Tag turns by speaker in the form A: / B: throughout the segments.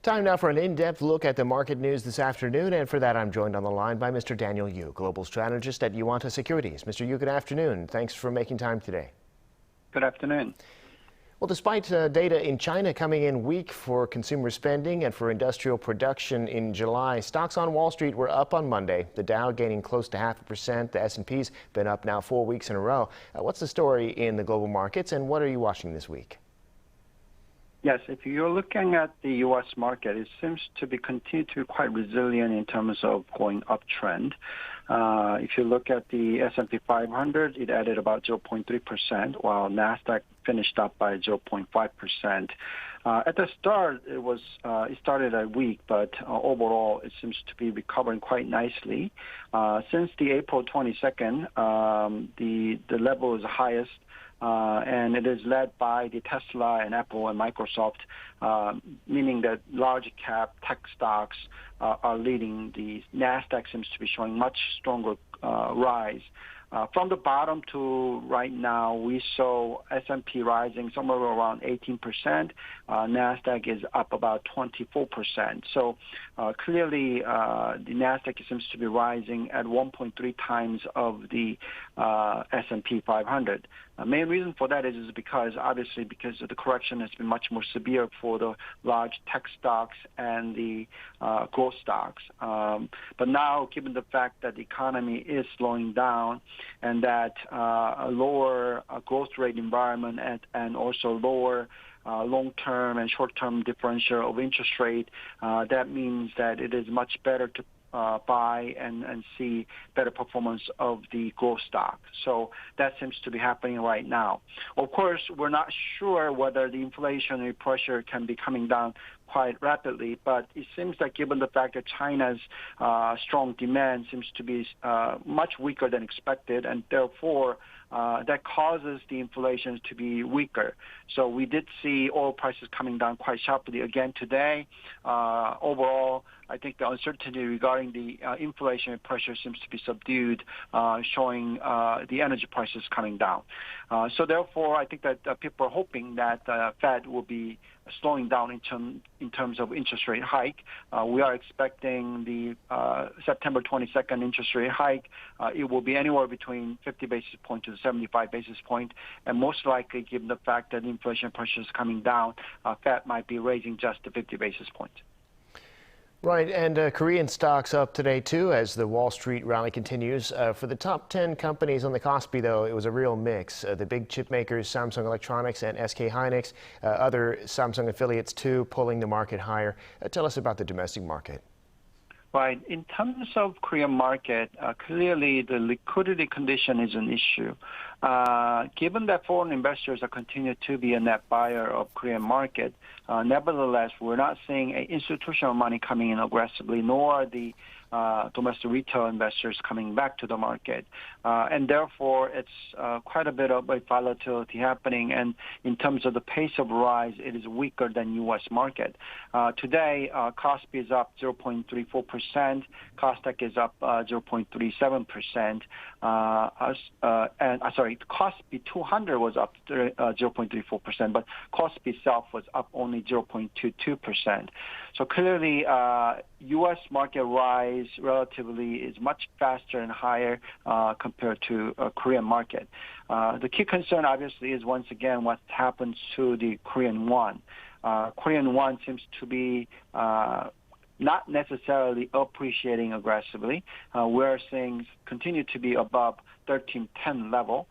A: Time now for an in-depth look at the market news this afternoon, and for that I'm joined on the line by Mr. Daniel Yu, Global Strategist at Yuanta Securities. Mr. Yu, good afternoon. Thanks for making time today.
B: Good afternoon.
A: Well, despite data in China coming in weak for consumer spending and for industrial production in July, stocks on Wall Street were up on Monday. The Dow gaining close to 0.5%. The S&P's been up now 4 weeks in a row. What's the story in the global markets, and what are you watching this week?
B: Yes, if you're looking at the U.S. market, it seems to be continue to be quite resilient in terms of going uptrend. If you look at the S&P 500, it added about 0.3%, while NASDAQ finished up by 0.5%. At the start, it started weak, but overall, it seems to be recovering quite nicely. Since the April 22nd, the level is highest. And it is led by the Tesla and Apple and Microsoft, meaning that large cap tech stocks are leading. The NASDAQ seems to be showing much stronger rise. From the bottom to right now, we saw S&P rising somewhere around 18%. NASDAQ is up about 24%. So clearly, the NASDAQ seems to be rising at 1.3 times of the S&P 500. The main reason for that is because the correction has been much more severe for the large tech stocks and the growth stocks. But now, given the fact that the economy is slowing down and that a lower growth rate environment and also lower long-term and short-term differential of interest rate, that means that it is much better to buy and see better performance of the growth stock. So that seems to be happening right now. Of course, we're not sure whether the inflationary pressure can be coming down quite rapidly, but it seems that given the fact that China's strong demand seems to be much weaker than expected, and therefore that causes the inflation to be weaker. So we did see oil prices coming down quite sharply again today. Overall, I think the uncertainty regarding the inflationary pressure seems to be subdued, showing the energy prices coming down. So therefore, I think that people are hoping that Fed will be slowing down in terms of interest rate hike. We are expecting the September 22nd interest rate hike. It will be anywhere between 50 basis point to 75 basis point, and most likely, given the fact that inflation pressure is coming down, Fed might be raising just to 50 basis points.
A: Right, and Korean stocks up today, too, as the Wall Street rally continues. For the top 10 companies on the Kospi, though, it was a real mix. The big chip makers, Samsung Electronics and SK Hynix, other Samsung affiliates, too, pulling the market higher. Tell us about the domestic market.
B: Right. In terms of Korean market, clearly the liquidity condition is an issue. Given that foreign investors are continuing to be a net buyer of Korean market, nevertheless, we're not seeing institutional money coming in aggressively, nor are the domestic retail investors coming back to the market. And therefore, it's quite a bit of a volatility happening. And in terms of the pace of rise, it is weaker than U.S. market. Today, Kospi is up 0.34%. Kosdaq is up 0.37%. Kospi 200 was up 0.34%, but Kospi itself was up only 0.22%. So clearly, U.S. market rise relatively is much faster and higher compared to Korean market. The key concern, obviously, is once again what happens to the Korean won. Korean won seems to be not necessarily appreciating aggressively. We're seeing continue to be above 1310 level.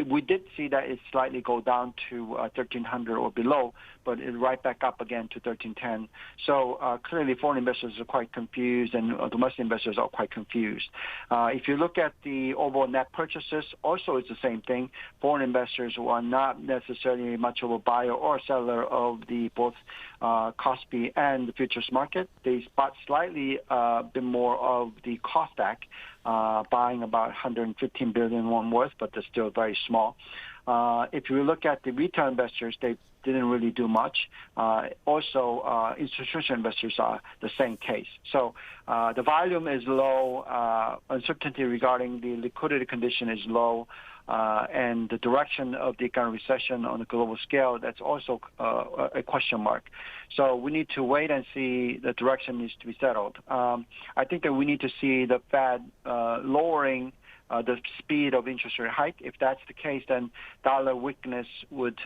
B: We did see that it slightly go down to 1300 or below, but it's right back up again to 1310. So clearly foreign investors are quite confused and domestic investors are quite confused. If you look at the overall net purchases, also it's the same thing. Foreign investors who are not necessarily much of a buyer or seller of the both Kospi and the futures market. They bought slightly bit more of the Kosdaq, buying about 115 billion won worth, but they're still very small. If you look at the retail investors, they didn't really do much. Also, institutional investors are the same case. So the volume is low. Uncertainty regarding the liquidity condition is low. and the direction of the economic recession on a global scale, that's also a question mark. So we need to wait and see. The direction needs to be settled. I think that we need to see the Fed lowering the speed of interest rate hike. If that's the case, then dollar weakness would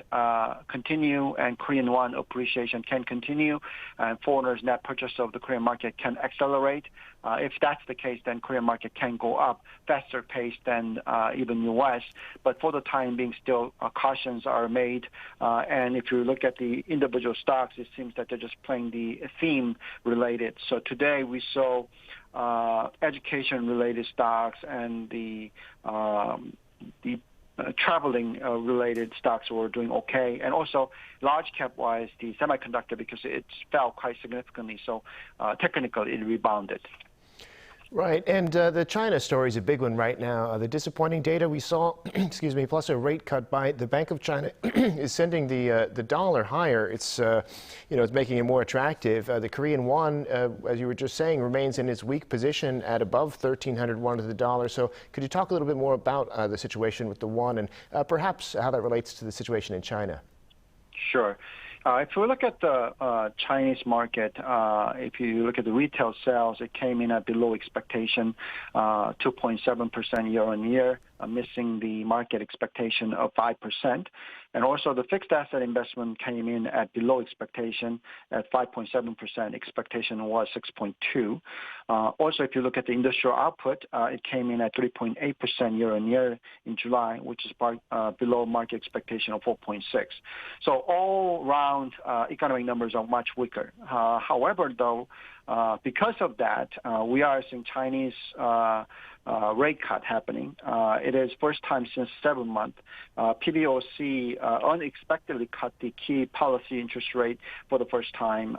B: continue and Korean won appreciation can continue and foreigners' net purchase of the Korean market can accelerate. If that's the case, then Korean market can go up faster pace than even U.S. But for the time being, still cautions are made. And if you look at the individual stocks, it seems that they're just playing the theme related. So today we saw education-related stocks and the traveling-related stocks were doing okay, and also large cap-wise, the semiconductor because it fell quite significantly. So technically, it rebounded.
A: Right, and the China story is a big one right now. The disappointing data we saw, excuse me, plus a rate cut by the Bank of China is sending the dollar higher. It's it's making it more attractive. The Korean won, as you were just saying, remains in its weak position at above 1,300 won to the dollar. So could you talk a little bit more about the situation with the won and perhaps how that relates to the situation in China?
B: Sure. If we look at the Chinese market, if you look at the retail sales, it came in at below expectation, 2.7% year on year, missing the market expectation of 5%. And also the fixed asset investment came in at below expectation at 5.7%. Expectation was 6.2. Also, if you look at the industrial output, it came in at 3.8% year on year in July, which is below market expectation of 4.6. So all round economic numbers are much weaker. However, though, because of that, we are seeing Chinese rate cut happening. It is first time since 7 months. PBOC unexpectedly cut the key policy interest rate for the first time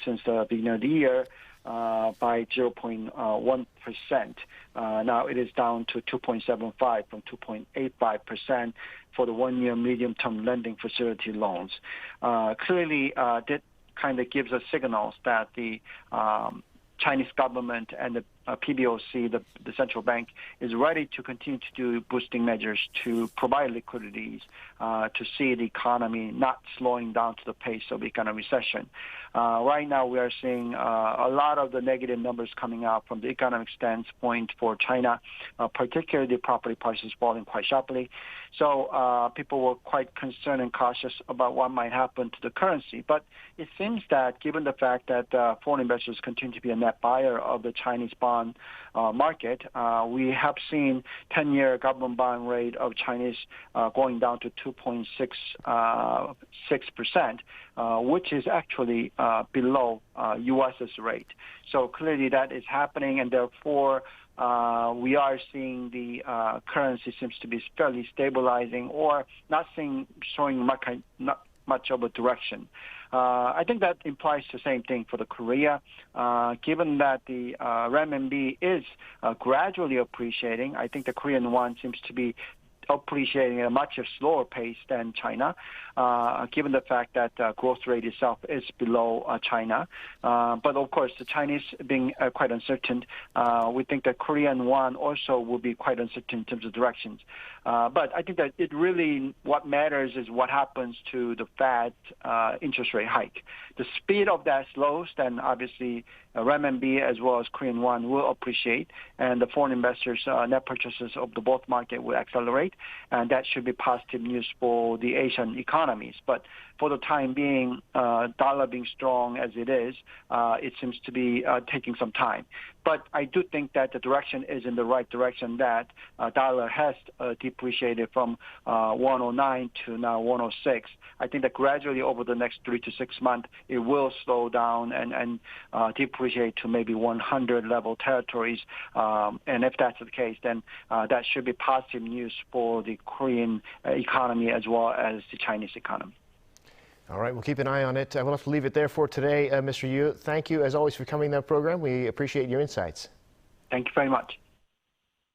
B: since the beginning of the year by 0.1%. Now it is down to 2.75 from 2.85% for the 1-year medium-term lending facility loans. Clearly, that kind of gives us signals that the Chinese government and the PBOC, the central bank, is ready to continue to do boosting measures to provide liquidities to see the economy not slowing down to the pace of economic recession. Right now, we are seeing a lot of the negative numbers coming out from the economic standpoint for China, particularly the property prices falling quite sharply. So people were quite concerned and cautious about what might happen to the currency. But it seems that given the fact that foreign investors continue to be a net buyer of the Chinese bond market, we have seen 10-year government bond rate of Chinese going down to 2.66%, which is actually below U.S.'s rate. So clearly that is happening, and therefore we are seeing the currency seems to be fairly stabilizing or not showing much of a direction. I think that implies the same thing for the Korea. Given that the renminbi is gradually appreciating, I think the Korean won seems to be appreciating at a much slower pace than China, given the fact that growth rate itself is below China. But of course, the Chinese being quite uncertain, we think that Korean won also will be quite uncertain in terms of directions. But I think that it really, what matters is what happens to the Fed interest rate hike. The speed of that slows, then obviously renminbi as well as Korean won will appreciate, and the foreign investors' net purchases of the both market will accelerate, and that should be positive news for the Asian economies. But for the time being, dollar being strong as it is, it seems to be taking some time. But I do think that the direction is in the right direction, that dollar has depreciated from 109 to now 106. I think that gradually over the next 3 to 6 months, it will slow down and depreciate to maybe 100 level territories. And if that's the case, then that should be positive news for the Korean economy as well as the Chinese economy.
A: All right, we'll keep an eye on it. We'll have to leave it there for today. Mr. Yu, thank you as always for coming to the program. We appreciate your insights.
B: Thank you very much.